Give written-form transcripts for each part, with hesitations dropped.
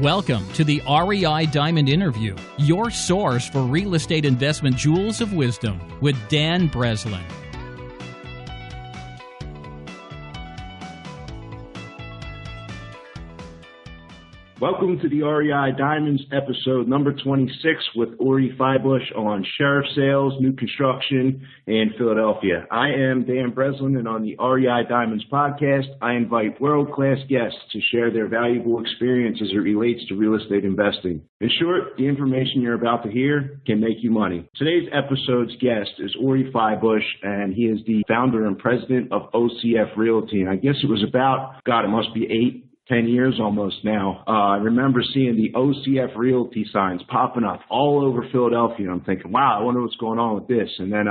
Welcome to the REI Diamond Interview, your source for real estate investment jewels of wisdom with Dan Breslin. Welcome to the REI Diamonds episode number 26 with Ori Feibush on sheriff sales, new construction, and Philadelphia. I am Dan Breslin, and on the REI Diamonds podcast, I invite world-class guests to share their valuable experience as it relates to real estate investing. In short, the information you're about to hear can make you money. Today's episode's guest is Ori Feibush, and he is the founder and president of OCF Realty. And I guess it was about, it must be 10 years almost now. I remember seeing the OCF Realty signs popping up all over Philadelphia. I'm thinking, wow, I wonder what's going on with this. And then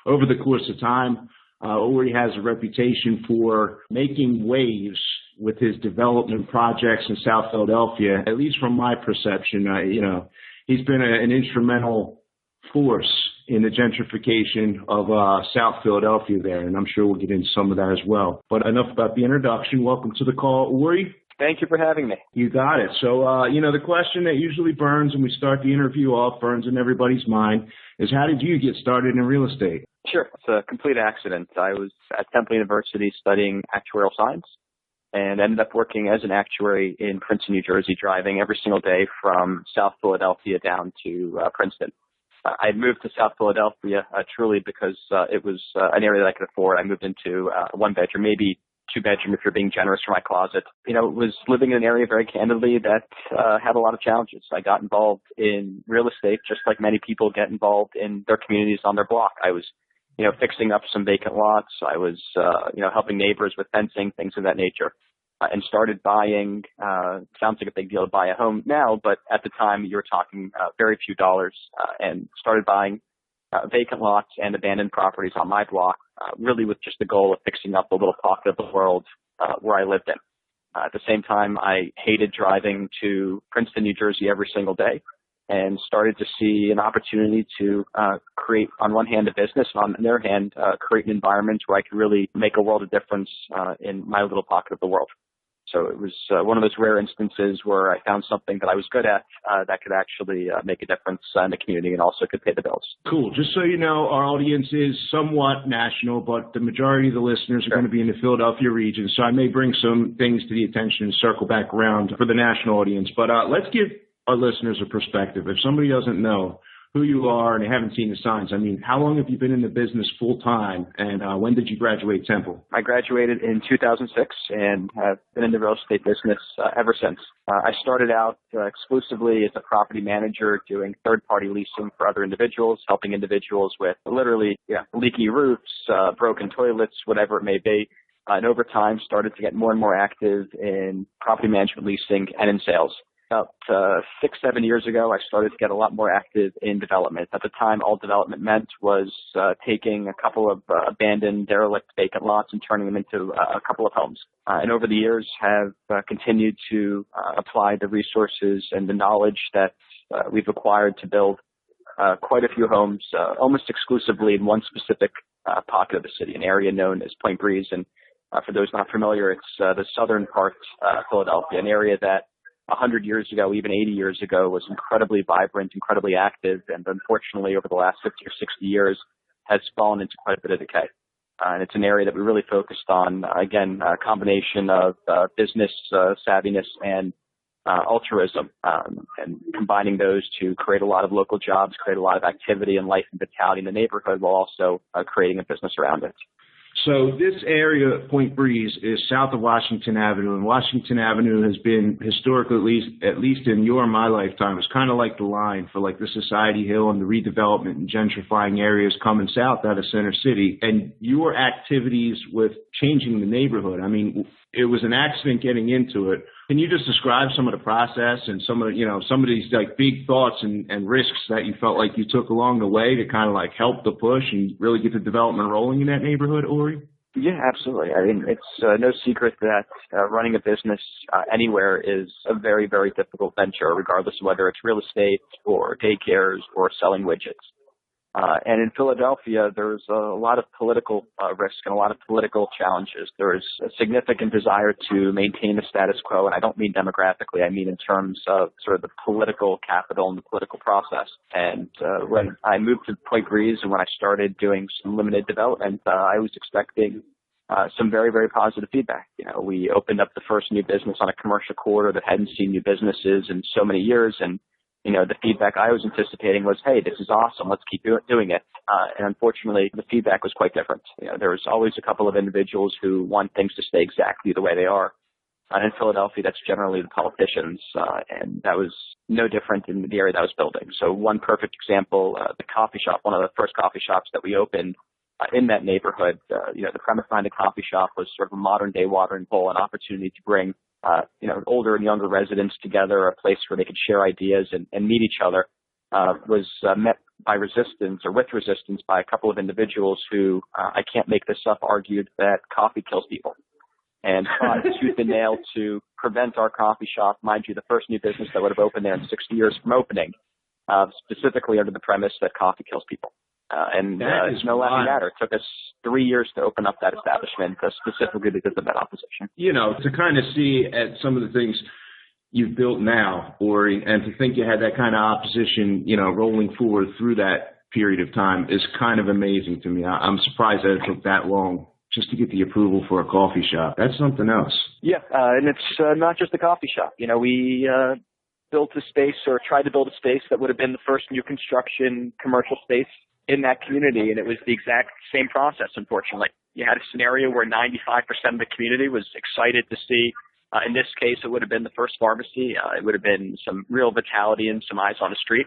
over the course of time, Ori has a reputation for making waves with his development projects in South Philadelphia. At least from my perception, he's been an instrumental force in the gentrification of South Philadelphia there, and I'm sure we'll get into some of that as well. But enough about the introduction. Welcome to the call, Ori. Thank you for having me. You got it. So, the question that usually burns when we start the interview off, burns in everybody's mind, is how did you get started in real estate? Sure. It's a complete accident. I was at Temple University studying actuarial science and ended up working as an actuary in Princeton, New Jersey, driving every single day from South Philadelphia down to Princeton. I had moved to South Philadelphia truly because it was an area that I could afford. I moved into a one-bedroom, maybe two-bedroom if you're being generous for my closet. It was living in an area very candidly that had a lot of challenges. I got involved in real estate just like many people get involved in their communities on their block. I was, fixing up some vacant lots. I was, helping neighbors with fencing, things of that nature. And started buying, sounds like a big deal to buy a home now, but at the time you were talking very few dollars, and started buying vacant lots and abandoned properties on my block, really with just the goal of fixing up a little pocket of the world where I lived in. At the same time, I hated driving to Princeton, New Jersey every single day, and started to see an opportunity to create, on one hand, a business, and on the other hand, create an environment where I could really make a world of difference in my little pocket of the world. So it was one of those rare instances where I found something that I was good at that could actually make a difference in the community and also could pay the bills. Cool. Just so you know, our audience is somewhat national, but the majority of the listeners are going to be in the Philadelphia region. So I may bring some things to the attention and circle back around for the national audience. But let's give our listeners a perspective. If somebody doesn't know who you are and they haven't seen the signs, how long have you been in the business full time, and when did you graduate Temple? I graduated in 2006 and have been in the real estate business ever since. I started out exclusively as a property manager doing third-party leasing for other individuals, helping individuals with literally leaky roofs, broken toilets, whatever it may be. And over time started to get more and more active in property management leasing and in sales. About 6-7 years ago, I started to get a lot more active in development. At the time, all development meant was taking a couple of abandoned, derelict, vacant lots and turning them into a couple of homes. And over the years, have continued to apply the resources and the knowledge that we've acquired to build quite a few homes, almost exclusively in one specific pocket of the city, an area known as Point Breeze. And for those not familiar, it's the southern part of Philadelphia, an area that 100 years ago, even 80 years ago, was incredibly vibrant, incredibly active, and unfortunately over the last 50 or 60 years has fallen into quite a bit of decay. And it's an area that we really focused on, again, a combination of business savviness and altruism, and combining those to create a lot of local jobs, create a lot of activity and life and vitality in the neighborhood while also creating a business around it. So this area, Point Breeze, is south of Washington Avenue, and Washington Avenue has been historically, at least in my lifetime, it's kind of like the line for like the Society Hill and the redevelopment and gentrifying areas coming south out of Center City. And your activities with changing the neighborhood, it was an accident getting into it. Can you just describe some of the process and some of these like big thoughts and risks that you felt like you took along the way to kind of like help the push and really get the development rolling in that neighborhood, Ori? Yeah, absolutely. It's no secret that running a business anywhere is a very, very difficult venture, regardless of whether it's real estate or daycares or selling widgets. And in Philadelphia, there's a lot of political risk and a lot of political challenges. There's a significant desire to maintain the status quo, and I don't mean demographically. I mean in terms of sort of the political capital and the political process. And when I moved to Point Breeze and when I started doing some limited development, I was expecting some very, very positive feedback. We opened up the first new business on a commercial corridor that hadn't seen new businesses in so many years, and the feedback I was anticipating was, hey, this is awesome. Let's keep doing it. And unfortunately, the feedback was quite different. There was always a couple of individuals who want things to stay exactly the way they are. In Philadelphia, that's generally the politicians. And that was no different in the area that I was building. So one perfect example, the coffee shop, one of the first coffee shops that we opened in that neighborhood, the premise behind the coffee shop was sort of a modern day watering hole, an opportunity to bring older and younger residents together, a place where they could share ideas and meet each other, was met by resistance by a couple of individuals who, I can't make this up, argued that coffee kills people and fought tooth and nail to prevent our coffee shop, mind you, the first new business that would have opened there in 60 years from opening, specifically under the premise that coffee kills people. And it's no laughing matter. It took us 3 years to open up that establishment, specifically because of that opposition. To kind of see at some of the things you've built now, Ori, and to think you had that kind of opposition, rolling forward through that period of time is kind of amazing to me. I'm surprised that it took that long just to get the approval for a coffee shop. That's something else. Yeah, and it's not just a coffee shop. We built a space, or tried to build a space that would have been the first new construction commercial space in that community, and it was the exact same process, unfortunately. You had a scenario where 95% of the community was excited to see, in this case, it would have been the first pharmacy. It would have been some real vitality and some eyes on the street.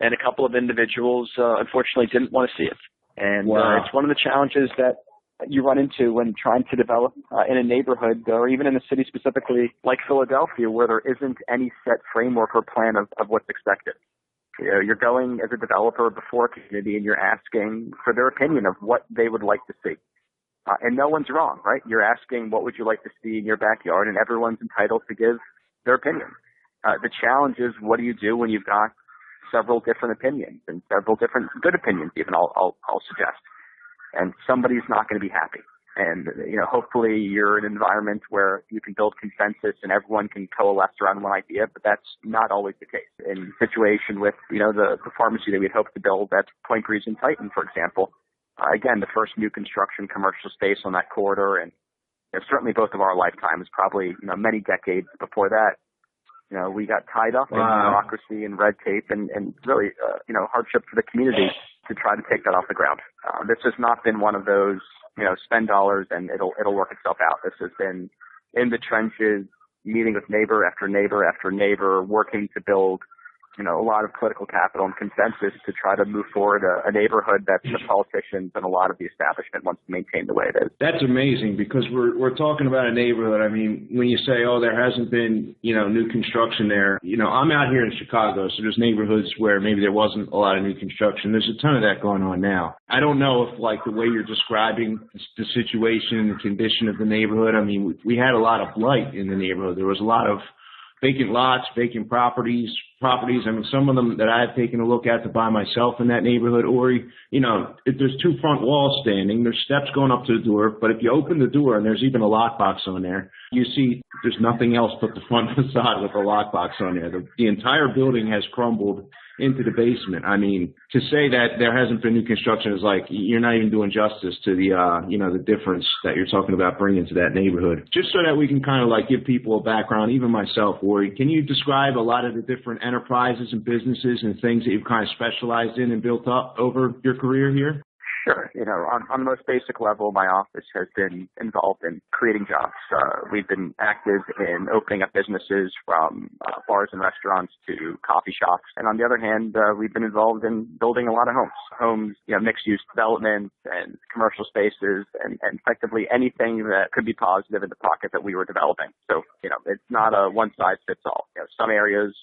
And a couple of individuals, unfortunately, didn't want to see it. And it's one of the challenges that you run into when trying to develop in a neighborhood, or even in a city specifically like Philadelphia, where there isn't any set framework or plan of what's expected. You're going as a developer before a community and you're asking for their opinion of what they would like to see. And no one's wrong, right? You're asking what would you like to see in your backyard, and everyone's entitled to give their opinion. The challenge is, what do you do when you've got several different opinions, and several different good opinions even, I'll suggest. And somebody's not going to be happy. And, hopefully you're in an environment where you can build consensus and everyone can coalesce around one idea, but that's not always the case. In the situation with, the pharmacy that we'd hoped to build at Point Breeze and Titan, for example, again, the first new construction commercial space on that corridor, and certainly both of our lifetimes, probably, many decades before that, we got tied up in bureaucracy and red tape and really, hardship for the community to try to take that off the ground. This has not been one of those, spend dollars and it'll work itself out. This has been in the trenches, meeting with neighbor after neighbor after neighbor, working to build, a lot of political capital and consensus to try to move forward a neighborhood that the politicians and a lot of the establishment wants to maintain the way it is. That's amazing, because we're talking about a neighborhood. I mean, when you say, there hasn't been, new construction there, I'm out here in Chicago, so there's neighborhoods where maybe there wasn't a lot of new construction. There's a ton of that going on now. I don't know if, the way you're describing the situation and the condition of the neighborhood, I mean, we had a lot of blight in the neighborhood. There was a lot of vacant lots, vacant properties. I mean, some of them that I've taken a look at to buy myself in that neighborhood, Ori, if there's two front walls standing, there's steps going up to the door, but if you open the door and there's even a lockbox on there, you see there's nothing else but the front facade with a lockbox on there. The entire building has crumbled into the basement. I mean, to say that there hasn't been new construction is you're not even doing justice to the, the difference that you're talking about bringing to that neighborhood. Just so that we can kind of give people a background, even myself, Ori, can you describe a lot of the different enterprises and businesses and things that you've kind of specialized in and built up over your career here? Sure. On the most basic level, my office has been involved in creating jobs. We've been active in opening up businesses from bars and restaurants to coffee shops. And on the other hand, we've been involved in building a lot of homes, mixed-use development and commercial spaces and effectively anything that could be positive in the pocket that we were developing. So, it's not a one-size-fits-all. Some areas,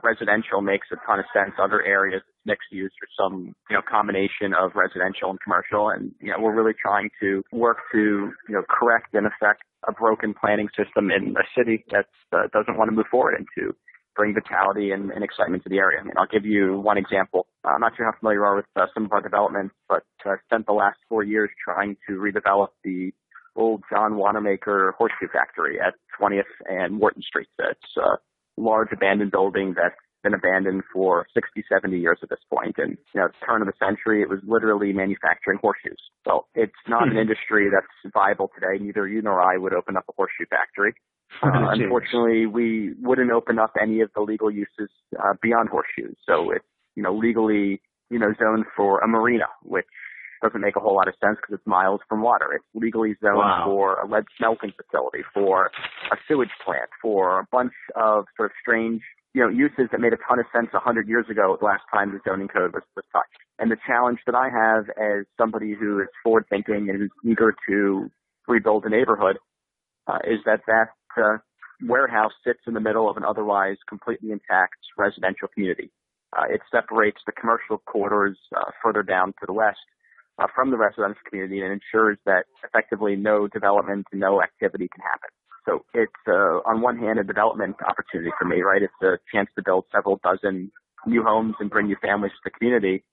residential makes a ton of sense. Other areas, mixed use or some, combination of residential and commercial. And, we're really trying to work to, correct and affect a broken planning system in a city that doesn't want to move forward into bring vitality and excitement to the area. I mean, I'll give you one example. I'm not sure how familiar you are with some of our developments, but I spent the last 4 years trying to redevelop the old John Wanamaker horseshoe factory at 20th and Morton Street. It's a large abandoned building that's been abandoned for 60, 70 years at this point. And, at the turn of the century, it was literally manufacturing horseshoes. So it's not an industry that's viable today. Neither you nor I would open up a horseshoe factory. Unfortunately, we wouldn't open up any of the legal uses beyond horseshoes. So it's, legally, zoned for a marina, which doesn't make a whole lot of sense because it's miles from water. It's legally zoned for a lead smelting facility, for a sewage plant, for a bunch of sort of strange, uses that made a ton of sense 100 years ago, the last time the zoning code was touched. And the challenge that I have as somebody who is forward-thinking and who's eager to rebuild a neighborhood is that warehouse sits in the middle of an otherwise completely intact residential community. It separates the commercial corridors further down to the west from the residential community and ensures that effectively no development and no activity can happen. So it's, on one hand, a development opportunity for me, right? It's a chance to build several dozen new homes and bring new families to the community.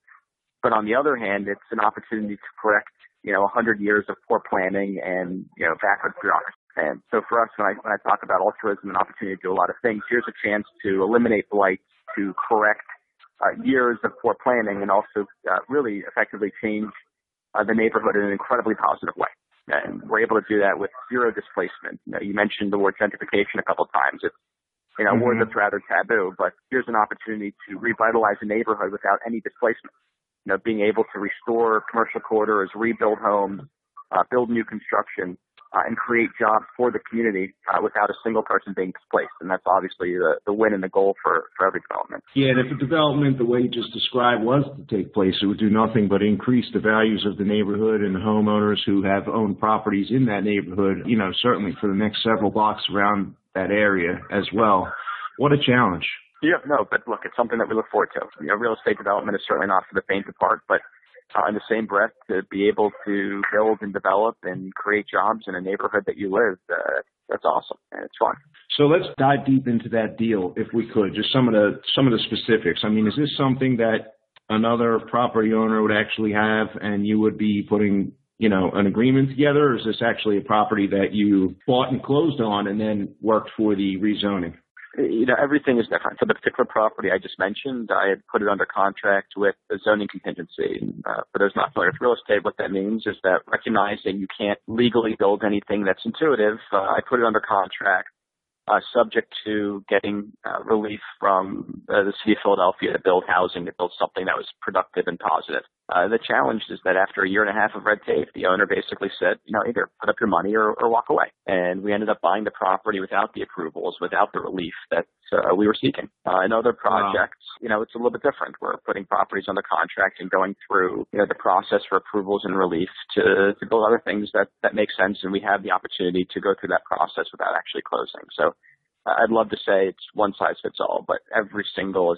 But on the other hand, it's an opportunity to correct, 100 years of poor planning and, backward bureaucracy. And so for us, when I talk about altruism and opportunity to do a lot of things, here's a chance to eliminate blight, to correct years of poor planning, and also really effectively change the neighborhood in an incredibly positive way. And we're able to do that with zero displacement. You mentioned the word gentrification a couple of times. It's a word that's rather taboo, but here's an opportunity to revitalize a neighborhood without any displacement. Being able to restore commercial corridors, rebuild homes, build new construction, and create jobs for the community without a single person being displaced. And that's obviously the win and the goal for every development. Yeah, and if a development, the way you just described, was to take place, it would do nothing but increase the values of the neighborhood and the homeowners who have owned properties in that neighborhood, certainly for the next several blocks around that area as well. What a challenge. Yeah, no, but look, it's something that we look forward to. Real estate development is certainly not for the faint of heart, but in the same breath, to be able to build and develop and create jobs in a neighborhood that you live, that's awesome, and it's fun. So let's dive deep into that deal, if we could, just some of the specifics. I mean, is this something that another property owner would actually have, and you would be putting, an agreement together, or is this actually a property that you bought and closed on and then worked for the rezoning? Everything is different. For the particular property I just mentioned, I had put it under contract with a zoning contingency. For those not familiar with real estate, what that means is that recognizing you can't legally build anything that's intuitive, I put it under contract, subject to getting relief from the city of Philadelphia to build housing, to build something that was productive and positive. The challenge is that after a year and a half of red tape, the owner basically said, either put up your money or walk away. And we ended up buying the property without the approvals, without the relief that we were seeking. In other projects, it's a little bit different. We're putting properties under contract and going through, the process for approvals and relief to build other things that make sense. And we have the opportunity to go through that process without actually closing. So I'd love to say it's one size fits all, but every single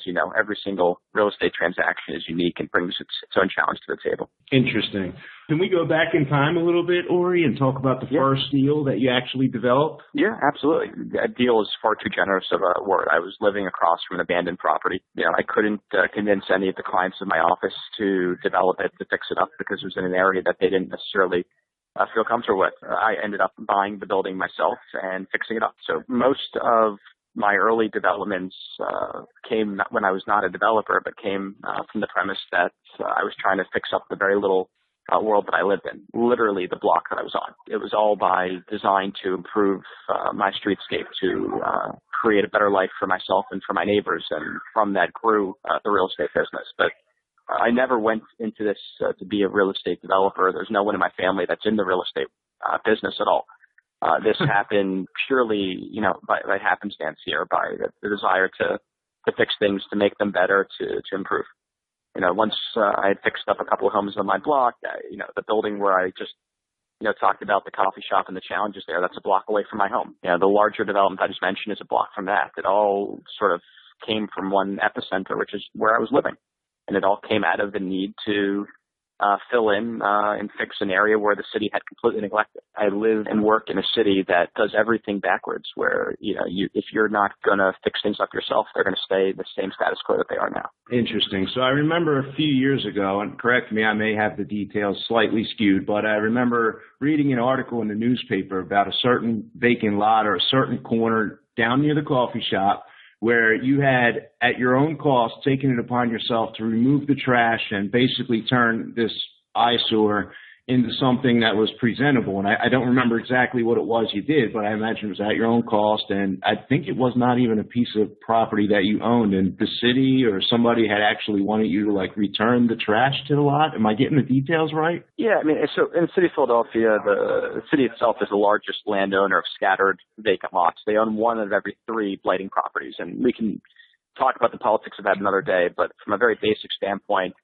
real estate transaction is unique and brings its own challenge to the table. Interesting. Can we go back in time a little bit, Ori, and talk about the first deal that you actually developed? Yeah, absolutely. That deal is far too generous of a word. I was living across from an abandoned property. I couldn't convince any of the clients in my office to develop it, to fix it up, because it was in an area that they didn't necessarily feel comfortable with. I ended up buying the building myself and fixing it up. So most of my early developments came when I was not a developer, but came from the premise that I was trying to fix up the very little world that I lived in, literally the block that I was on. It was all by design to improve my streetscape, to create a better life for myself and for my neighbors, and from that grew the real estate business. But I never went into this to be a real estate developer. There's no one in my family that's in the real estate business at all. This happened purely, by happenstance here, by the desire to fix things, to make them better, to improve. Once I had fixed up a couple of homes on my block, the building where I just, talked about the coffee shop and the challenges there, that's a block away from my home. The larger development I just mentioned is a block from that. It all sort of came from one epicenter, which is where I was living. And it all came out of the need to fill in and fix an area where the city had completely neglected. I live and work in a city that does everything backwards, where, if you're not going to fix things up yourself, they're going to stay the same status quo that they are now. Interesting. So I remember a few years ago, and correct me, I may have the details slightly skewed, but I remember reading an article in the newspaper about a certain vacant lot or a certain corner down near the coffee shop where you had, at your own cost, taken it upon yourself to remove the trash and basically turn this eyesore into something that was presentable. And I don't remember exactly what it was you did, but I imagine it was at your own cost. And I think it was not even a piece of property that you owned, and the city or somebody had actually wanted you to return the trash to the lot. Am I getting the details right? Yeah, I mean, so in the city of Philadelphia, the city itself is the largest landowner of scattered vacant lots. They own one of every 3 blighting properties. And we can talk about the politics of that another day, but from a very basic standpoint,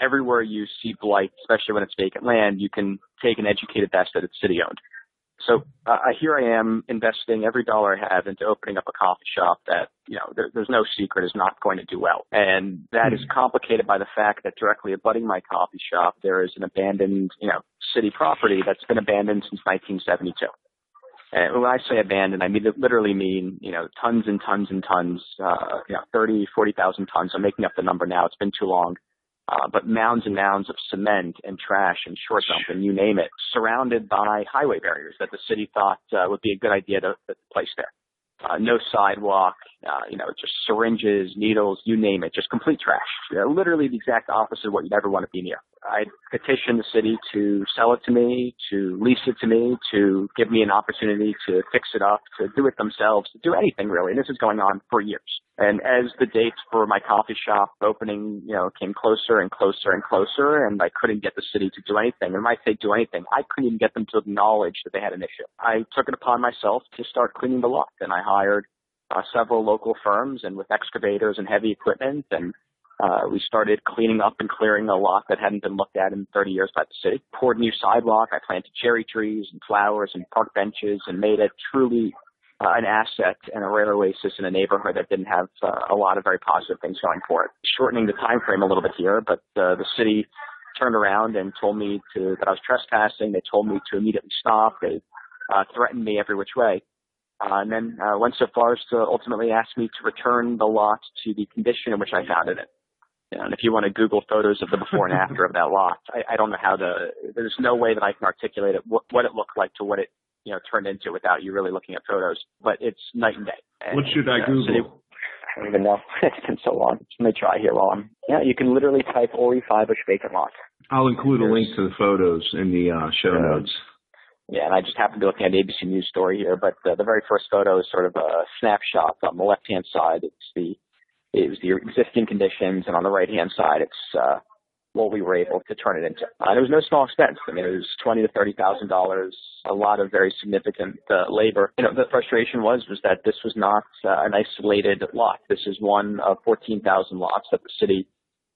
everywhere you see blight, especially when it's vacant land, you can take an educated guess that it's city-owned. So here I am investing every dollar I have into opening up a coffee shop that, there's no secret is not going to do well. And that is complicated by the fact that directly abutting my coffee shop, there is an abandoned, city property that's been abandoned since 1972. And when I say abandoned, I literally mean, tons and tons and tons, 30, 40,000 tons. I'm making up the number now. It's been too long. But mounds and mounds of cement and trash and short dump and you name it, surrounded by highway barriers that the city thought would be a good idea to place there. No sidewalk, just syringes, needles, you name it, just complete trash. Literally the exact opposite of what you'd ever want to be near. I petitioned the city to sell it to me, to lease it to me, to give me an opportunity to fix it up, to do it themselves, to do anything really. And this is going on for years. And as the dates for my coffee shop opening, came closer and closer and closer, and I couldn't get the city to do anything. And when I say do anything, I couldn't even get them to acknowledge that they had an issue. I took it upon myself to start cleaning the lot, and I hired several local firms and with excavators and heavy equipment, and we started cleaning up and clearing a lot that hadn't been looked at in 30 years by the city. Poured new sidewalk. I planted cherry trees and flowers and park benches and made it truly an asset and a rare oasis in a neighborhood that didn't have a lot of very positive things going for it. Shortening the time frame a little bit here, but the city turned around and told me that I was trespassing. They told me to immediately stop. They threatened me every which way. And then went so far as to ultimately ask me to return the lot to the condition in which I found it in. And if you want to Google photos of the before and after of that lot, I don't know there's no way that I can articulate it, what it looked like to what it turned into without you really looking at photos. But it's night and day. And, what should I Google? I don't even know. It's been so long. Let me try here while you can literally type Oris Feibush Vacant Lots. I'll include a link to the photos in the show notes. Yeah, and I just happened to be looking at the ABC News story here, but the very first photo is sort of a snapshot. On the left-hand side, it was the existing conditions, and on the right-hand side, it's what we were able to turn it into. There was no small expense. I mean, it was $20,000 to $30,000, a lot of very significant labor. The frustration was that this was not an isolated lot. This is one of 14,000 lots that the city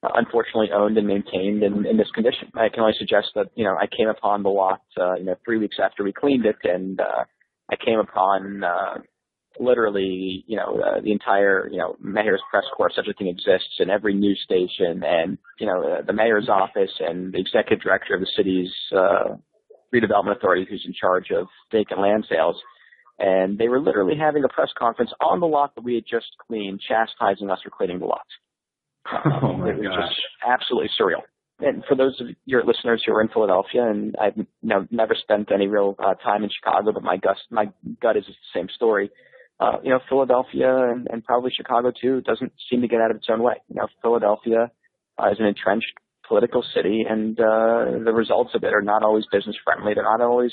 unfortunately owned and maintained in this condition. I can only suggest that, I came upon the lot, 3 weeks after we cleaned it, and I came upon literally, the entire, mayor's press corps, such a thing exists, in every news station, and, the mayor's office and the executive director of the city's redevelopment authority, who's in charge of vacant land sales. And they were literally having a press conference on the lot that we had just cleaned, chastising us for cleaning the lot. Oh my it was gosh. just absolutely surreal. And for those of your listeners who are in Philadelphia, and I've never spent any real time in Chicago, but my gut is the same story. Philadelphia and probably Chicago too doesn't seem to get out of its own way. Philadelphia is an entrenched political city, and the results of it are not always business friendly. They're not always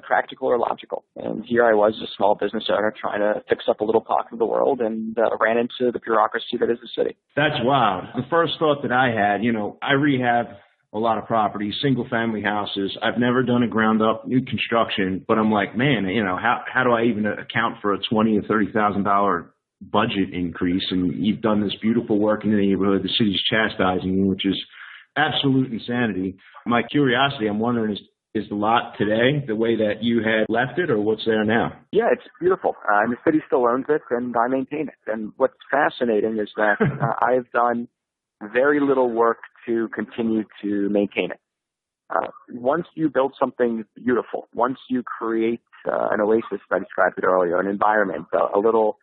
practical or logical. And here I was, a small business owner, trying to fix up a little pocket of the world, and ran into the bureaucracy that is the city. That's wild. The first thought that I had, I rehab a lot of properties, single family houses. I've never done a ground up new construction, but I'm like, man, how do I even account for a $20,000 or $30,000 budget increase? And you've done this beautiful work in the neighborhood. The city's chastising you, which is absolute insanity. My curiosity, I'm wondering, is the lot today the way that you had left it, or what's there now? Yeah, it's beautiful. And the city still owns it, and I maintain it. And what's fascinating is that I've done very little work to continue to maintain it. Once you build something beautiful, once you create an oasis, I described it earlier, an environment, a little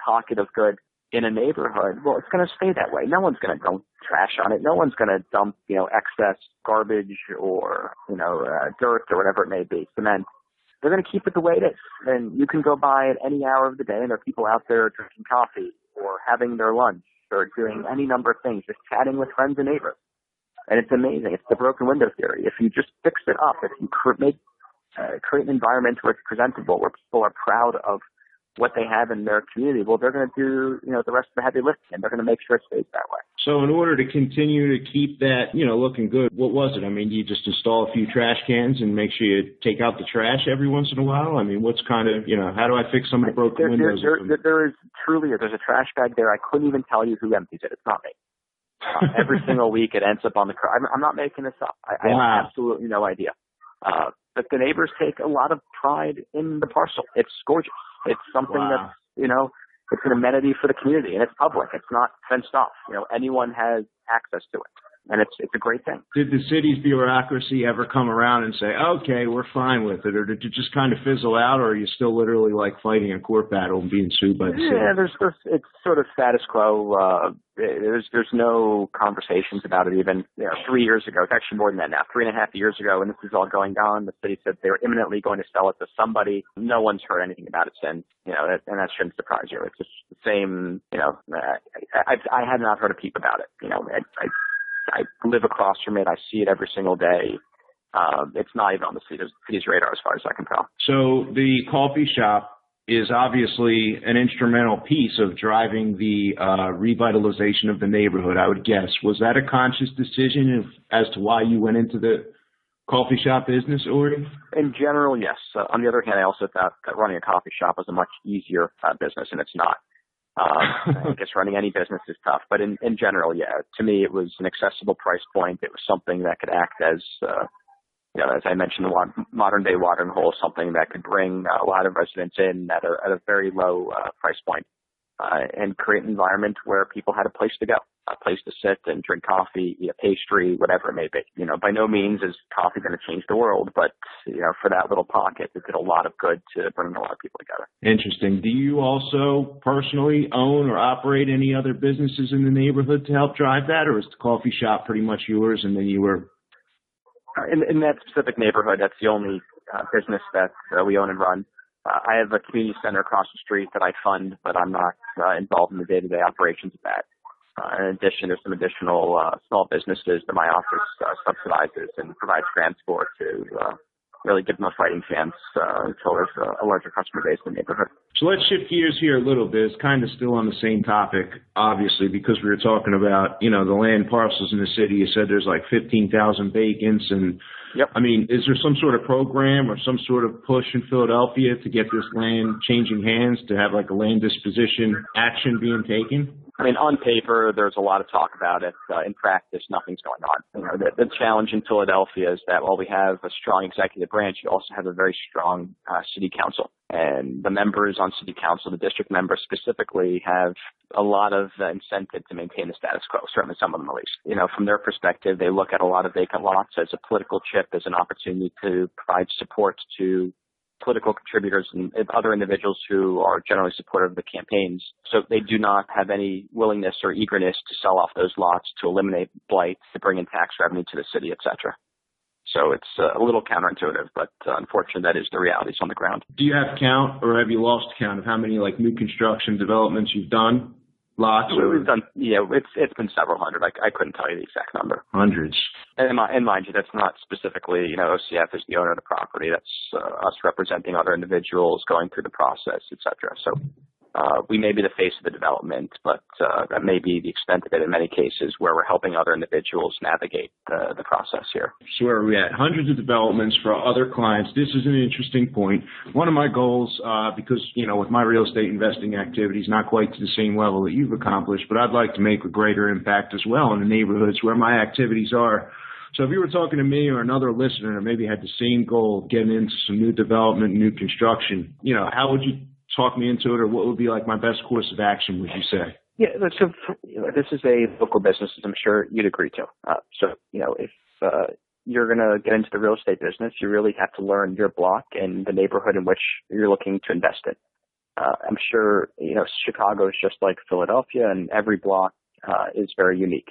pocket of good in a neighborhood, well, it's going to stay that way. No one's going to dump trash on it. No one's going to dump excess garbage or dirt or whatever it may be, cement. They're going to keep it the way it is. And you can go by at any hour of the day, and there are people out there drinking coffee or having their lunch or doing any number of things, just chatting with friends and neighbors. And it's amazing. It's the broken window theory. If you just fix it up, if you create an environment where it's presentable, where people are proud of what they have in their community, well, they're going to do, the rest of the heavy lifting, and they're going to make sure it stays that way. So in order to continue to keep that, looking good, what was it? I mean, do you just install a few trash cans and make sure you take out the trash every once in a while? I mean, what's kind of, how do I fix some of the broken windows? There's a trash bag there. I couldn't even tell you who empties it. It's not me. Every single week it ends up on the car. I'm not making this up. I have absolutely no idea. But the neighbors take a lot of pride in the parcel. It's gorgeous. It's something that's, it's an amenity for the community, and it's public. It's not fenced off. Anyone has access to it, and it's a great thing. Did the city's bureaucracy ever come around and say, okay, we're fine with it, or did it just kind of fizzle out, or are you still literally like fighting a court battle and being sued by the city? Yeah, it's sort of status quo. There's no conversations about it even 3 years ago. It's actually more than that now. 3.5 years ago, when this was all going on, the city said they were imminently going to sell it to somebody. No one's heard anything about it since, and that shouldn't surprise you. It's just the same, I had not heard a peep about it. I live across from it. I see it every single day. It's not even on the city's radar as far as I can tell. So the coffee shop is obviously an instrumental piece of driving the revitalization of the neighborhood, I would guess. Was that a conscious decision as to why you went into the coffee shop business, Ori? In general, yes. On the other hand, I also thought that running a coffee shop was a much easier business, and it's not. I guess running any business is tough, but in general, yeah. To me, it was an accessible price point. It was something that could act as as I mentioned, the modern day watering hole, something that could bring a lot of residents in at a very low price point, and create an environment where people had a place to go, a place to sit and drink coffee, eat a pastry, whatever it may be. By no means is coffee going to change the world, but for that little pocket, it did a lot of good to bring a lot of people together. Interesting. Do you also personally own or operate any other businesses in the neighborhood to help drive that, or is the coffee shop pretty much yours and then you were... In that specific neighborhood, that's the only business that we own and run. I have a community center across the street that I fund, but I'm not involved in the day-to-day operations of that. In addition, there's some additional small businesses that my office subsidizes and provides grants for to really give them a fighting chance until there's a larger customer base in the neighborhood. So let's shift gears here a little bit. It's kind of still on the same topic, obviously, because we were talking about, the land parcels in the city. You said there's like 15,000 vacants. And, yep. I mean, is there some sort of program or some sort of push in Philadelphia to get this land changing hands, to have like a land disposition action being taken? I mean, on paper, there's a lot of talk about it. In practice, nothing's going on. The challenge in Philadelphia is that while we have a strong executive branch, you also have a very strong city council. And the members on city council, the district members specifically, have a lot of incentive to maintain the status quo, certainly some of them at least. From their perspective, they look at a lot of vacant lots as a political chip, as an opportunity to provide support to political contributors and other individuals who are generally supportive of the campaigns. So they do not have any willingness or eagerness to sell off those lots to eliminate blight, to bring in tax revenue to the city, et cetera. So it's a little counterintuitive, but unfortunately that is the realities on the ground. Do you have count, or have you lost count of how many like new construction developments you've done? Lots? We've done, it's been several hundred. I couldn't tell you the exact number. Hundreds. And mind you, that's not specifically, OCF is the owner of the property. That's us representing other individuals, going through the process, et cetera. So we may be the face of the development, but that may be the extent of it in many cases, where we're helping other individuals navigate the process here. So where are we at? Hundreds of developments for other clients. This is an interesting point. One of my goals, because, with my real estate investing activities, not quite to the same level that you've accomplished, but I'd like to make a greater impact as well in the neighborhoods where my activities are. So if you were talking to me or another listener that maybe had the same goal of getting into some new development, new construction, how would you talk me into it, or what would be like my best course of action, would you say? Yeah, so this is a local business, as I'm sure you'd agree to. So, if you're going to get into the real estate business, you really have to learn your block and the neighborhood in which you're looking to invest in. I'm sure, Chicago is just like Philadelphia, and every block is very unique.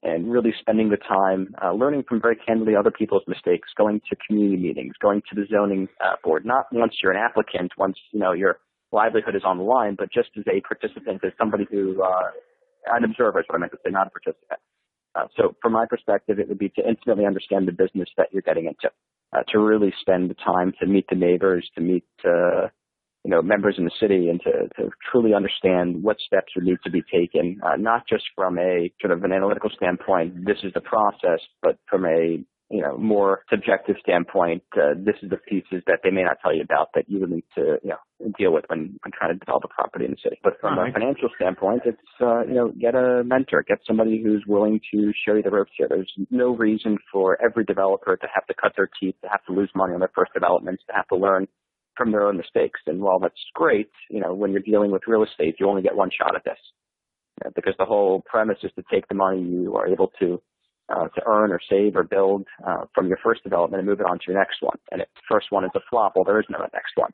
And really spending the time learning from very candidly other people's mistakes, going to community meetings, going to the zoning board, not once you're an applicant, once, your livelihood is on the line, but just as a participant, as somebody who, an observer is what I meant to say, not a participant. So from my perspective, it would be to intimately understand the business that you're getting into, to really spend the time to meet the neighbors, to meet, members in the city, and to truly understand what steps would need to be taken, not just from a sort of an analytical standpoint, this is the process, but from a, more subjective standpoint, this is the pieces that they may not tell you about that you would need to, deal with when trying to develop a property in the city. But from a financial standpoint, it's, get a mentor, get somebody who's willing to show you the ropes here. There's no reason for every developer to have to cut their teeth, to have to lose money on their first developments, to have to learn from their own mistakes. And while that's great, when you're dealing with real estate, you only get one shot at this, because the whole premise is to take the money you are able to earn or save or build from your first development and move it on to your next one. And if the first one is a flop, well, there is no next one.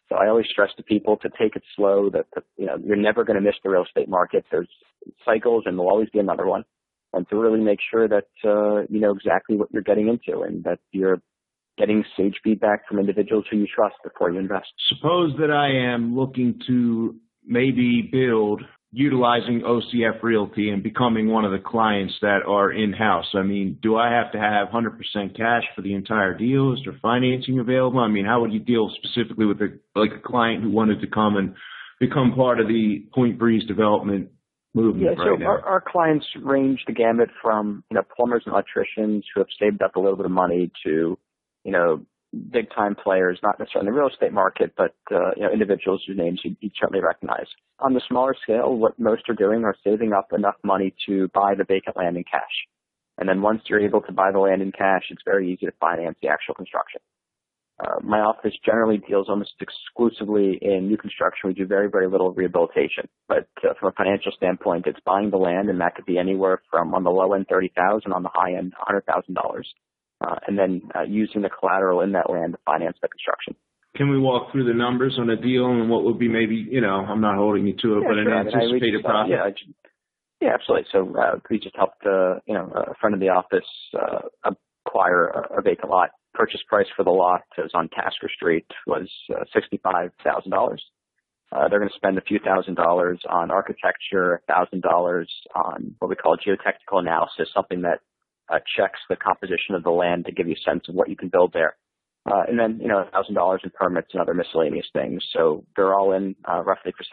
So I always stress to people to take it slow, that you're never going to miss the real estate market. There's cycles and there'll always be another one. And to really make sure that you know exactly what you're getting into and that you're getting sage feedback from individuals who you trust before you invest. Suppose that I am looking to maybe build utilizing OCF Realty and becoming one of the clients that are in-house. I mean, do I have to have 100% cash for the entire deal? Is there financing available? I mean, how would you deal specifically with a client who wanted to come and become part of the Point Breeze development movement? Yeah, so our clients range the gamut from, plumbers and electricians who have saved up a little bit of money to, big time players, not necessarily in the real estate market, but, individuals whose names you'd certainly recognize. On the smaller scale, what most are doing are saving up enough money to buy the vacant land in cash. And then once you're able to buy the land in cash, it's very easy to finance the actual construction. My office generally deals almost exclusively in new construction. We do very, very little rehabilitation. But from a financial standpoint, it's buying the land, and that could be anywhere from on the low end $30,000, on the high end $100,000. And then using the collateral in that land to finance the construction. Can we walk through the numbers on a deal and what would be maybe, I'm not holding you to it, but an anticipated profit? Yeah, absolutely. So we just helped, a friend of the office acquire a vacant lot. Purchase price for the lot is on Tasker Street was $65,000. They're going to spend a few $1,000s on architecture, $1,000 on what we call geotechnical analysis, something that checks the composition of the land to give you a sense of what you can build there. And then, $1,000 in permits and other miscellaneous things. So they're all in roughly for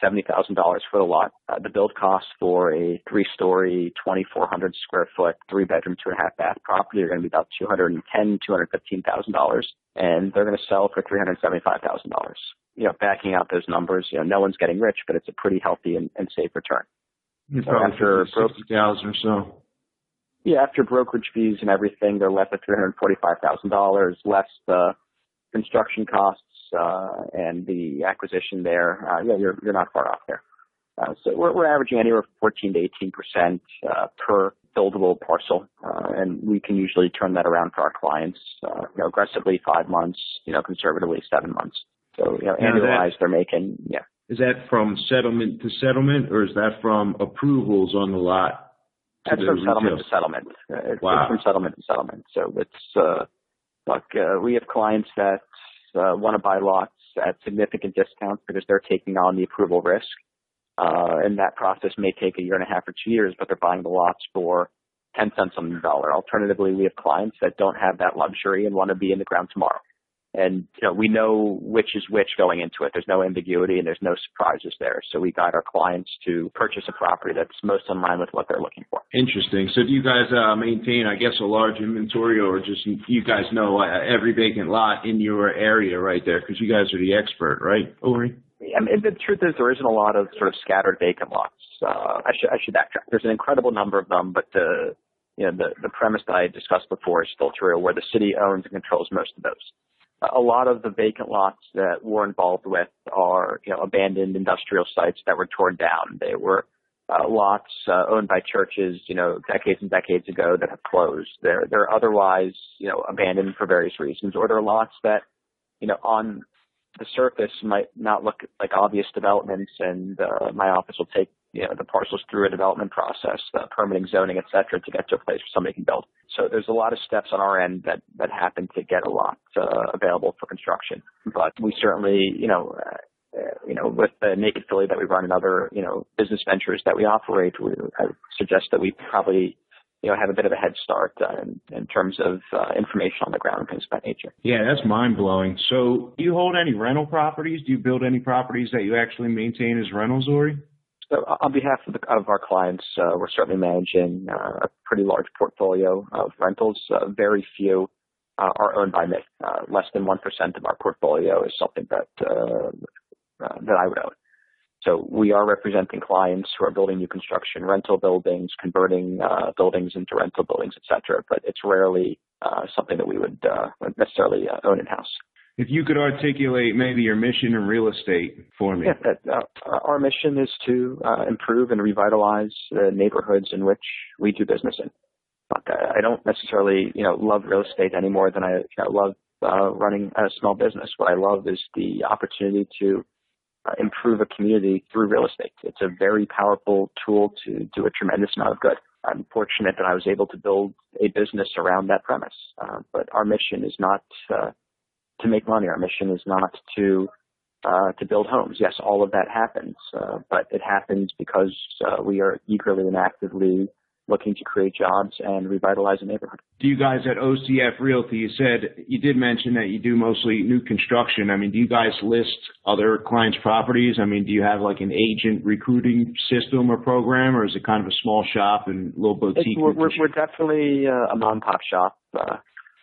$70,000 for the lot. The build cost for a 3-story, 2,400 square foot, 3-bedroom, 2.5-bath property are going to be about $215,000. And they're going to sell for $375,000. Backing out those numbers, no one's getting rich, but it's a pretty healthy and safe return. So after $60,000 or so. Yeah, after brokerage fees and everything, they're left at $345,000, less the construction costs and the acquisition there. You're not far off there. So we're averaging anywhere from 14 to 18% per buildable parcel, and we can usually turn that around for our clients. Aggressively 5 months, conservatively 7 months. So annualized, they're making Is that from settlement to settlement, or is that from approvals on the lot? That's from settlement to settlement. It's from settlement to settlement. So it's we have clients that want to buy lots at significant discounts because they're taking on the approval risk. And that process may take 1.5 years or 2 years, but they're buying the lots for 10 cents on the dollar. Alternatively, we have clients that don't have that luxury and want to be in the ground tomorrow. And, we know which is which going into it. There's no ambiguity and there's no surprises there. So we guide our clients to purchase a property that's most in line with what they're looking for. Interesting. So do you guys maintain, I guess, a large inventory, or just you guys know every vacant lot in your area right there? Because you guys are the expert, right, Ori? I mean, the truth is there isn't a lot of sort of scattered vacant lots. I should backtrack. There's an incredible number of them, but the premise that I discussed before is still true, where the city owns and controls most of those. A lot of the vacant lots that we're involved with are, abandoned industrial sites that were torn down. They were lots owned by churches, decades and decades ago that have closed. They're otherwise, abandoned for various reasons, or they're lots that, on the surface might not look like obvious developments, and my office will take, the parcels through a development process, permitting, zoning, et cetera, to get to a place where somebody can build. So there's a lot of steps on our end that happen to get a lot available for construction. But we certainly, with the naked Philly that we run and other, business ventures that we operate, I suggest that we probably, have a bit of a head start in terms of information on the ground and things of that nature. Yeah, that's mind-blowing. So do you hold any rental properties? Do you build any properties that you actually maintain as rentals, Ori? So on behalf of our clients, we're certainly managing a pretty large portfolio of rentals. Very few are owned by me. Less than 1% of our portfolio is something that I would own. So we are representing clients who are building new construction rental buildings, converting buildings into rental buildings, et cetera. But it's rarely something that we would necessarily own in-house. If you could articulate maybe your mission in real estate for me. Yeah, our mission is to improve and revitalize the neighborhoods in which we do business in. I don't necessarily, love real estate any more than I love running a small business. What I love is the opportunity to improve a community through real estate. It's a very powerful tool to do a tremendous amount of good. I'm fortunate that I was able to build a business around that premise. But our mission is not to make money. Our mission is not to build homes. Yes, all of that happens, but it happens because we are eagerly and actively looking to create jobs and revitalize a neighborhood. Do you guys at OCF Realty, you did mention that you do mostly new construction. I mean, do you guys list other clients' properties? I mean, do you have like an agent recruiting system or program, or is it kind of a small shop and little boutique? We're definitely a mom-and-pop shop,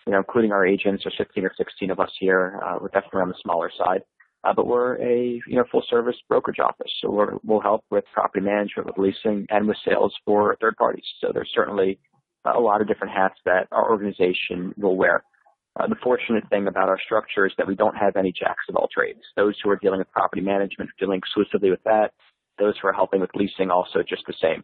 including our agents. There's 15 or 16 of us here. We're definitely on the smaller side. But we're a full-service brokerage office, so we'll help with property management, with leasing, and with sales for third parties. So there's certainly a lot of different hats that our organization will wear. The fortunate thing about our structure is that we don't have any jacks of all trades. Those who are dealing with property management are dealing exclusively with that. Those who are helping with leasing also just the same.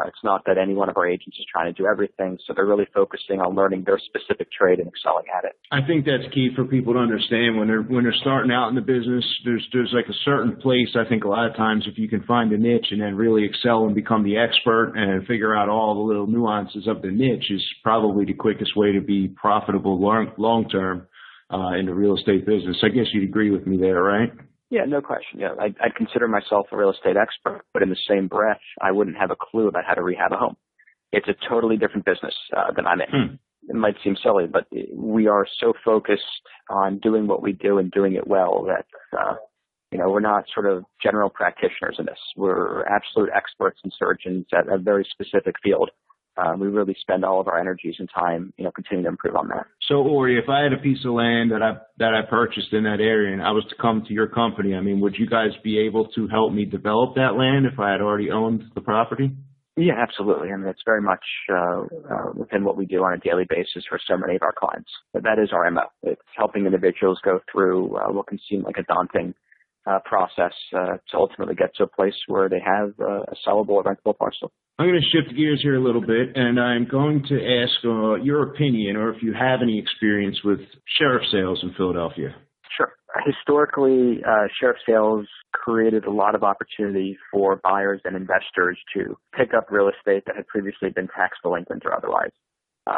It's not that any one of our agents is trying to do everything, so they're really focusing on learning their specific trade and excelling at it. I think that's key for people to understand when they're starting out in the business. There's like a certain place. I think a lot of times if you can find a niche and then really excel and become the expert and figure out all the little nuances of the niche is probably the quickest way to be profitable long term in the real estate business. I guess you'd agree with me there, right? Yeah, no question. Yeah, I'd consider myself a real estate expert, but in the same breath, I wouldn't have a clue about how to rehab a home. It's a totally different business than I'm in. It might seem silly, but we are so focused on doing what we do and doing it well that, we're not sort of general practitioners in this. We're absolute experts and surgeons at a very specific field. We really spend all of our energies and time, continuing to improve on that. So, Ori, if I had a piece of land that I purchased in that area and I was to come to your company, I mean, would you guys be able to help me develop that land if I had already owned the property? Yeah, absolutely. I mean, it's very much within what we do on a daily basis for so many of our clients. But that is our MO. It's helping individuals go through what can seem like a daunting process to ultimately get to a place where they have a sellable or rentable parcel. I'm going to shift gears here a little bit, and I'm going to ask your opinion, or if you have any experience with sheriff sales in Philadelphia. Sure. Historically, sheriff sales created a lot of opportunity for buyers and investors to pick up real estate that had previously been tax delinquent or otherwise.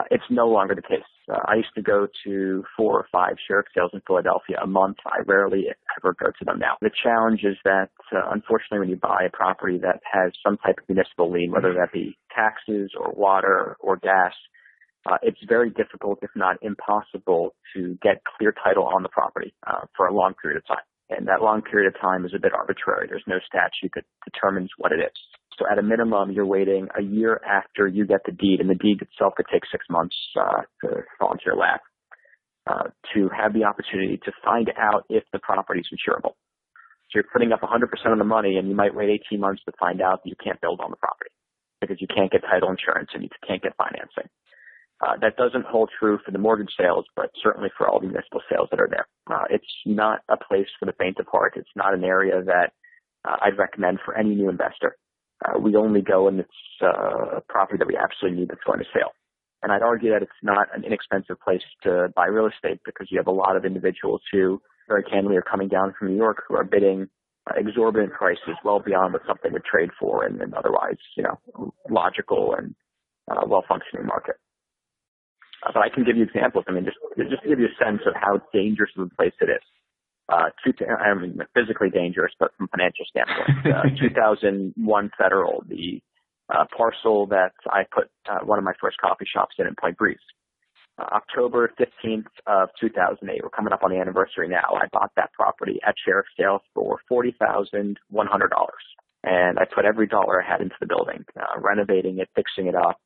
It's no longer the case. I used to go to 4 or 5 sheriff sales in Philadelphia a month. I rarely ever go to them now. The challenge is that, unfortunately, when you buy a property that has some type of municipal lien, whether that be taxes or water or gas, it's very difficult, if not impossible, to get clear title on the property for a long period of time. And that long period of time is a bit arbitrary. There's no statute that determines what it is. So at a minimum, you're waiting a year after you get the deed, and the deed itself could take 6 months to fall into your lap, to have the opportunity to find out if the property is insurable. So you're putting up 100% of the money, and you might wait 18 months to find out that you can't build on the property because you can't get title insurance and you can't get financing. That doesn't hold true for the mortgage sales, but certainly for all the municipal sales that are there. It's not a place for the faint of heart. It's not an area that I'd recommend for any new investor. We only go when it's a property that we absolutely need that's going to sale. And I'd argue that it's not an inexpensive place to buy real estate because you have a lot of individuals who very candidly are coming down from New York who are bidding exorbitant prices well beyond what something would trade for in an otherwise, logical and well-functioning market. But I can give you examples. I mean, just to give you a sense of how dangerous of a place it is. Physically dangerous, but from a financial standpoint. 2001 Federal, the parcel that I put one of my first coffee shops in Point Breeze. October 15th of 2008, we're coming up on the anniversary now. I bought that property at sheriff's sale for $40,100. And I put every dollar I had into the building, renovating it, fixing it up,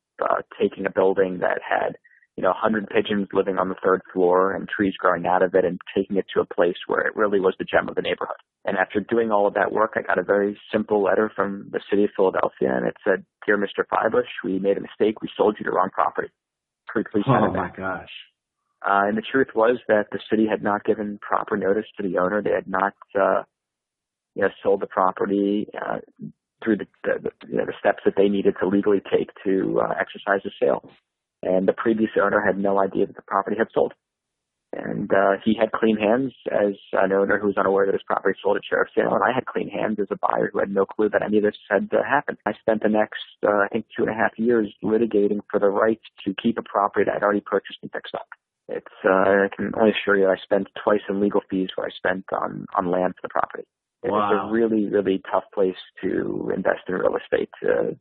taking a building that had 100 pigeons living on the third floor and trees growing out of it and taking it to a place where it really was the gem of the neighborhood. And after doing all of that work, I got a very simple letter from the city of Philadelphia, and it said, "Dear Mr. Feibush, we made a mistake. We sold you the wrong property. Please send it back." Oh, my gosh. And the truth was that the city had not given proper notice to the owner. They had not sold the property through the steps that they needed to legally take to exercise the sale. And the previous owner had no idea that the property had sold. And he had clean hands as an owner who was unaware that his property sold at sheriff's sale, and I had clean hands as a buyer who had no clue that any of this had happened. I spent the next, 2.5 years litigating for the right to keep a property that I'd already purchased and fixed up. I can only assure you I spent twice in legal fees what I spent on land for the property. Wow. It's a really, really tough place to invest in real estate.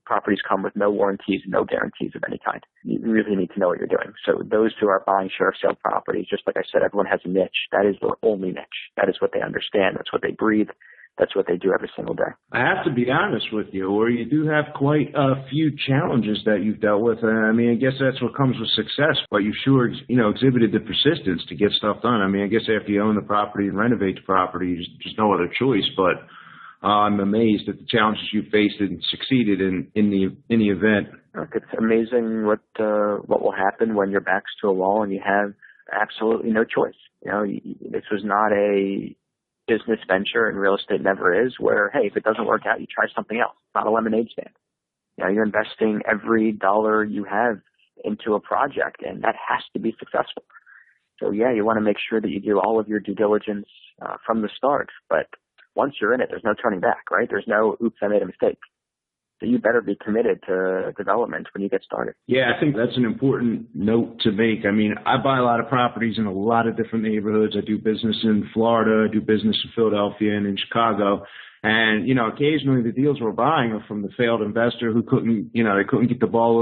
Properties come with no warranties, no guarantees of any kind. You really need to know what you're doing. So those who are buying sheriff's sale properties, just like I said, everyone has a niche. That is their only niche. That is what they understand. That's what they breathe. That's what they do every single day. I have to be honest with you, or you do have quite a few challenges that you've dealt with. I mean, I guess that's what comes with success, but you sure, exhibited the persistence to get stuff done. I mean, I guess after you own the property and renovate the property, there's no other choice, but I'm amazed at the challenges you faced and succeeded in the event. Look, it's amazing what will happen when your back's to a wall and you have absolutely no choice. This was not a business venture, and real estate never is, where, hey, if it doesn't work out, you try something else. It's not a lemonade stand. You're investing every dollar you have into a project, and that has to be successful. So, yeah, you want to make sure that you do all of your due diligence from the start. But once you're in it, there's no turning back, right? There's no, oops, I made a mistake. So you better be committed to development when you get started. Yeah, I think that's an important note to make. I mean, I buy a lot of properties in a lot of different neighborhoods. I do business in Florida, I do business in Philadelphia and in Chicago. And, occasionally the deals we're buying are from the failed investor who couldn't get the ball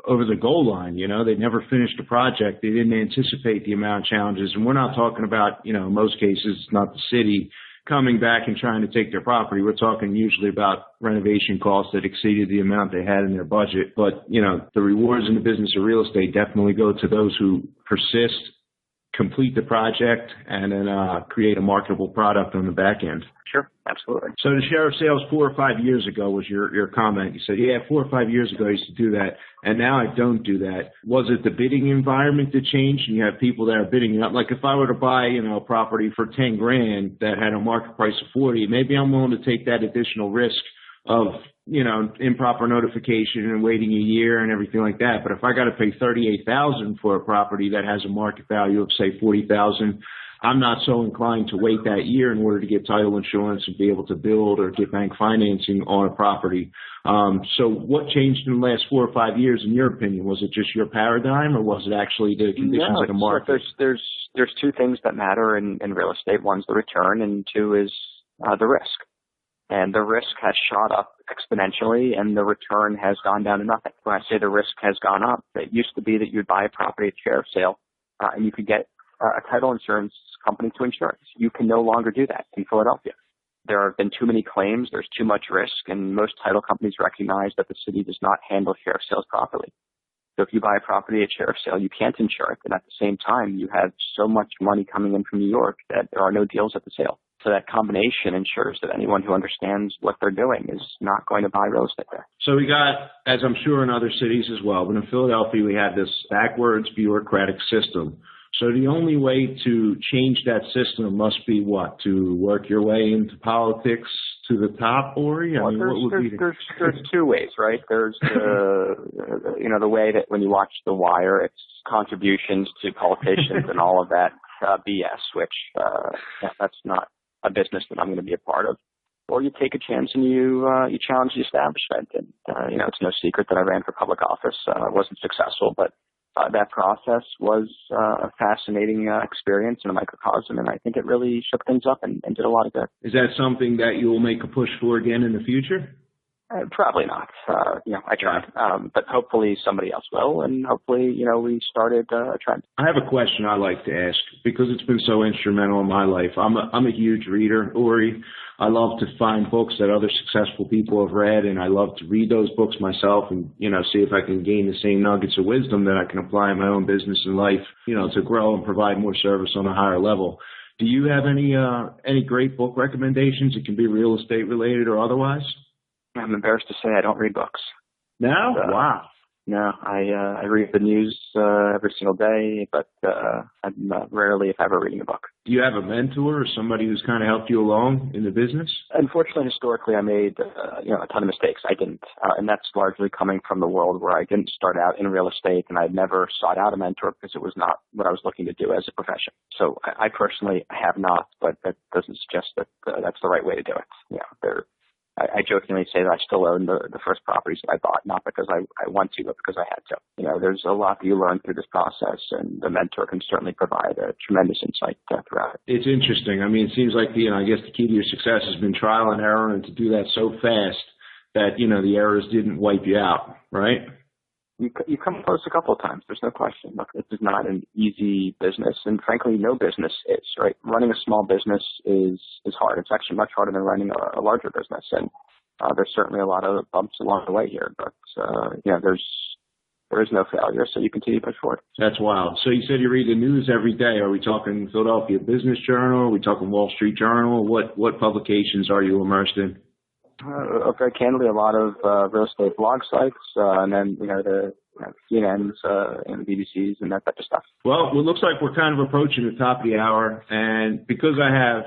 over the goal line. They never finished the project. They didn't anticipate the amount of challenges. And we're not talking about, in most cases, not the city coming back and trying to take their property. We're talking usually about renovation costs that exceeded the amount they had in their budget. But, the rewards in the business of real estate definitely go to those who persist, complete the project, and then create a marketable product on the back end. Sure, absolutely. So the sheriff's sales 4 or 5 years ago was your comment. You said, yeah, 4 or 5 years ago I used to do that, and now I don't do that. Was it the bidding environment that changed, and you have people that are bidding up? Like if I were to buy, a property for $10,000 that had a market price of $40,000, maybe I'm willing to take that additional risk of, improper notification and waiting a year and everything like that. But if I got to pay $38,000 for a property that has a market value of, say, $40,000, I'm not so inclined to wait that year in order to get title insurance and be able to build or get bank financing on a property. So what changed in the last 4 or 5 years, in your opinion? Was it just your paradigm, or was it actually the conditions of the market? There's two things that matter in real estate. One's the return, and two is the risk. And the risk has shot up exponentially, and the return has gone down to nothing. When I say the risk has gone up, it used to be that you'd buy a property at sheriff's sale, and you could get a title insurance company to insure it. You can no longer do that in Philadelphia. There have been too many claims, there's too much risk, and most title companies recognize that the city does not handle sheriff's sales properly. So if you buy a property at sheriff's sale, you can't insure it, and at the same time, you have so much money coming in from New York that there are no deals at the sale. So that combination ensures that anyone who understands what they're doing is not going to buy real estate there. So we got, as I'm sure in other cities as well, but in Philadelphia we have this backwards bureaucratic system. So the only way to change that system must be what? To work your way into politics, to the top, Ori? Well, there's two ways, right? There's the way that when you watch The Wire, it's contributions to politicians and all of that BS, which that's not a business that I'm going to be a part of. Or you take a chance and you challenge the establishment. And, it's no secret that I ran for public office. I wasn't successful, but that process was a fascinating experience in a microcosm, and I think it really shook things up and did a lot of good. Is that something that you will make a push for again in the future? Probably not. I tried, but hopefully somebody else will, and hopefully, we started a trend. I have a question I like to ask because it's been so instrumental in my life. I'm a huge reader, Ori. I love to find books that other successful people have read, and I love to read those books myself and, see if I can gain the same nuggets of wisdom that I can apply in my own business and life, to grow and provide more service on a higher level. Do you have any great book recommendations? It can be real estate related or otherwise. I'm embarrassed to say I don't read books. No? Wow. No, I read the news every single day, but I'm rarely, if ever, reading a book. Do you have a mentor or somebody who's kind of helped you along in the business? Unfortunately, historically, I made a ton of mistakes. I didn't, and that's largely coming from the world where I didn't start out in real estate, and I never sought out a mentor because it was not what I was looking to do as a profession. So I personally have not, but that doesn't suggest that that's the right way to do it. I jokingly say that I still own the first properties that I bought, not because I want to, but because I had to. There's a lot that you learn through this process, and the mentor can certainly provide a tremendous insight throughout it. It's interesting. I mean, it seems like, I guess the key to your success has been trial and error, and to do that so fast that, the errors didn't wipe you out, right? You come close a couple of times. There's no question. Look, this is not an easy business, and frankly, no business is, right? Running a small business is hard. It's actually much harder than running a larger business, and there's certainly a lot of bumps along the way here, but there is no failure, so you continue to push forward. That's wild. So you said you read the news every day. Are we talking Philadelphia Business Journal? Are we talking Wall Street Journal? What publications are you immersed in? Very candidly, a lot of real estate blog sites, and then the CNNs and the BBCs and that type of stuff. Well, it looks like we're kind of approaching the top of the hour, and because I have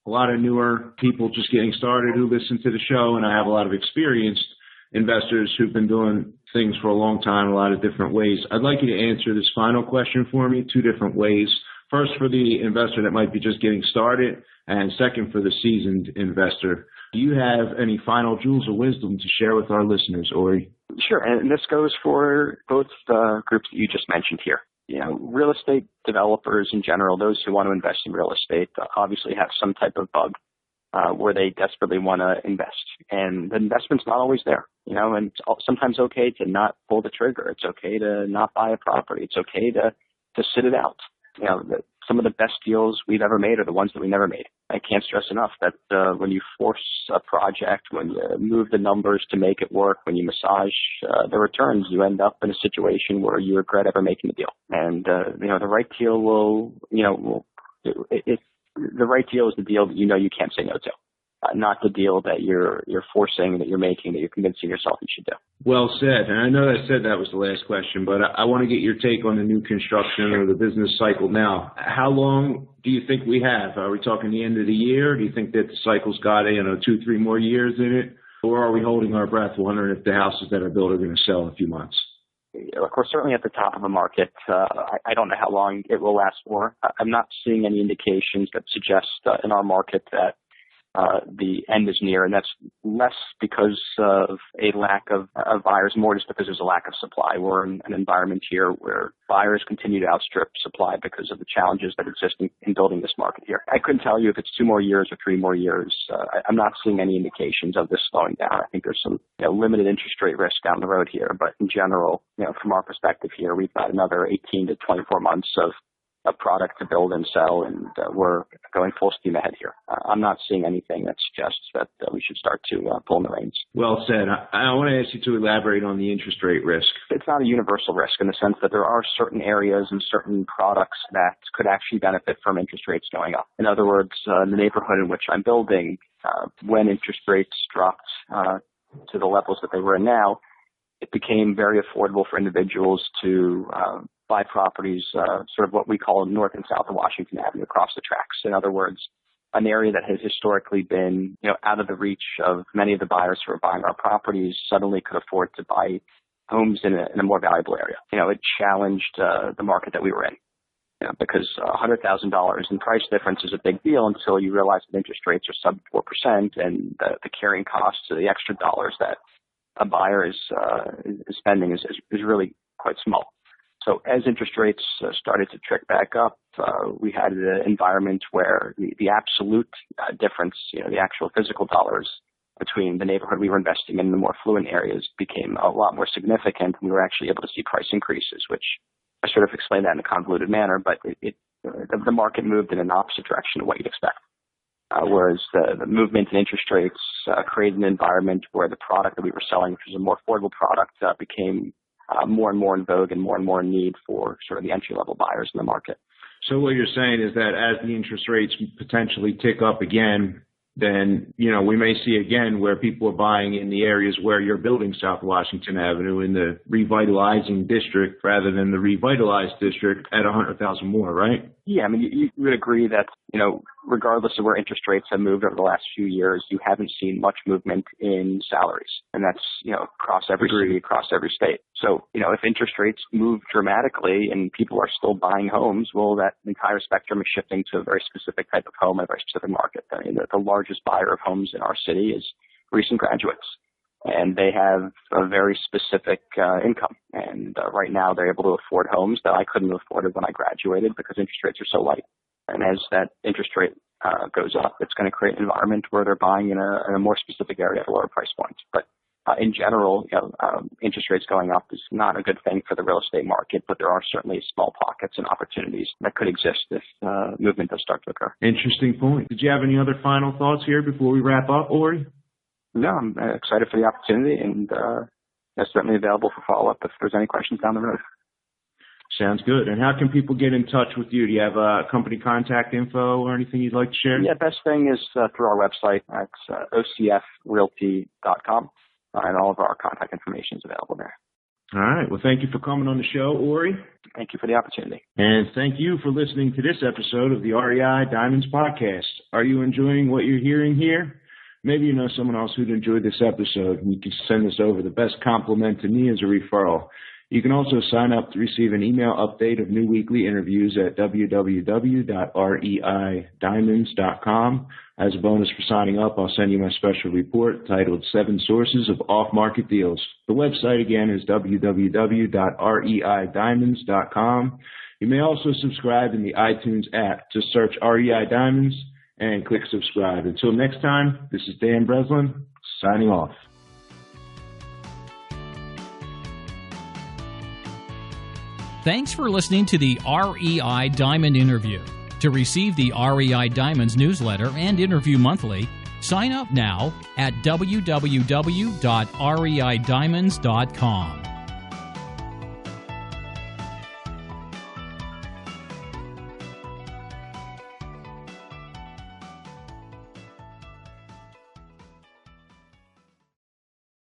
a lot of newer people just getting started who listen to the show, and I have a lot of experienced investors who've been doing things for a long time, a lot of different ways, I'd like you to answer this final question for me 2 different ways. First, for the investor that might be just getting started, and second, for the seasoned investor. Do you have any final jewels of wisdom to share with our listeners, Ori? Sure, and this goes for both the groups that you just mentioned here. Real estate developers in general, those who want to invest in real estate, obviously have some type of bug where they desperately want to invest. And the investment's not always there, and it's sometimes okay to not pull the trigger. It's okay to not buy a property. It's okay to sit it out. Some of the best deals we've ever made are the ones that we never made. I can't stress enough that when you force a project, when you move the numbers to make it work, when you massage the returns, you end up in a situation where you regret ever making the deal. And the right deal the right deal is the deal that you can't say no to, not the deal that you're forcing, that you're making, that you're convincing yourself you should do. Well said. And I know I said that was the last question, but I want to get your take on the new construction or the business cycle now. How long do you think we have? Are we talking the end of the year? Do you think that the cycle's got 2-3 more years in it? Or are we holding our breath wondering if the houses that are built are going to sell in a few months? Look, we're certainly at the top of the market. I don't know how long it will last for. I'm not seeing any indications that suggest in our market that the end is near, and that's less because of a lack of buyers, more just because there's a lack of supply. We're in an environment here where buyers continue to outstrip supply because of the challenges that exist in building this market here. I couldn't tell you if it's 2 more years or 3 more years. I'm not seeing any indications of this slowing down. I think there's some limited interest rate risk down the road here, but in general, from our perspective here, we've got another 18 to 24 months of a product to build and sell, and we're going full steam ahead here. I'm not seeing anything that suggests that we should start to pull in the reins. Well said. I want to ask you to elaborate on the interest rate risk. It's not a universal risk in the sense that there are certain areas and certain products that could actually benefit from interest rates going up. In other words, in the neighborhood in which I'm building, when interest rates dropped to the levels that they were in now, it became very affordable for individuals to buy properties, sort of what we call north and south of Washington Avenue, across the tracks. In other words, an area that has historically been, out of the reach of many of the buyers who are buying our properties suddenly could afford to buy homes in a more valuable area. It challenged the market that we were in. Because $100,000 in price difference is a big deal until you realize that interest rates are sub 4% and the carrying costs of the extra dollars that a buyer is spending is really quite small. So as interest rates started to trick back up, we had an environment where the absolute difference, the actual physical dollars between the neighborhood we were investing in and the more affluent areas became a lot more significant. We were actually able to see price increases, which I sort of explained that in a convoluted manner, but the market moved in an opposite direction of what you'd expect. Whereas the movement in interest rates created an environment where the product that we were selling, which was a more affordable product, became more and more in vogue and more in need for sort of the entry-level buyers in the market. So what you're saying is that as the interest rates potentially tick up again, then, we may see again where people are buying in the areas where you're building South Washington Avenue in the revitalizing district rather than the revitalized district at 100,000 more, right? Yeah, I mean, you would agree that, regardless of where interest rates have moved over the last few years, you haven't seen much movement in salaries. And that's, across every city, across every state. So, if interest rates move dramatically and people are still buying homes, well, that entire spectrum is shifting to a very specific type of home, a very specific market. I mean, the largest buyer of homes in our city is recent graduates. And they have a very specific income. And right now they're able to afford homes that I couldn't have afforded when I graduated because interest rates are so light. And as that interest rate goes up, it's going to create an environment where they're buying in a more specific area at a lower price point. But in general, interest rates going up is not a good thing for the real estate market, but there are certainly small pockets and opportunities that could exist if movement does start to occur. Interesting point. Did you have any other final thoughts here before we wrap up, Ori? No, I'm excited for the opportunity and certainly available for follow-up if there's any questions down the road. Sounds good. And how can people get in touch with you? Do you have company contact info or anything you'd like to share? Yeah, best thing is through our website. It's OCFRealty.com, and all of our contact information is available there. All right. Well, thank you for coming on the show, Ori. Thank you for the opportunity. And thank you for listening to this episode of the REI Diamonds Podcast. Are you enjoying what you're hearing here? Maybe you know someone else who'd enjoy this episode, and you can send this over. The best compliment to me is a referral. You can also sign up to receive an email update of new weekly interviews at www.reidiamonds.com. As a bonus for signing up, I'll send you my special report titled 7 Sources of Off-Market Deals. The website again is www.reidiamonds.com. You may also subscribe in the iTunes app. Just search REI Diamonds and click subscribe. Until next time, this is Dan Breslin signing off. Thanks for listening to the REI Diamond Interview. To receive the REI Diamonds newsletter and interview monthly, sign up now at www.reidiamonds.com.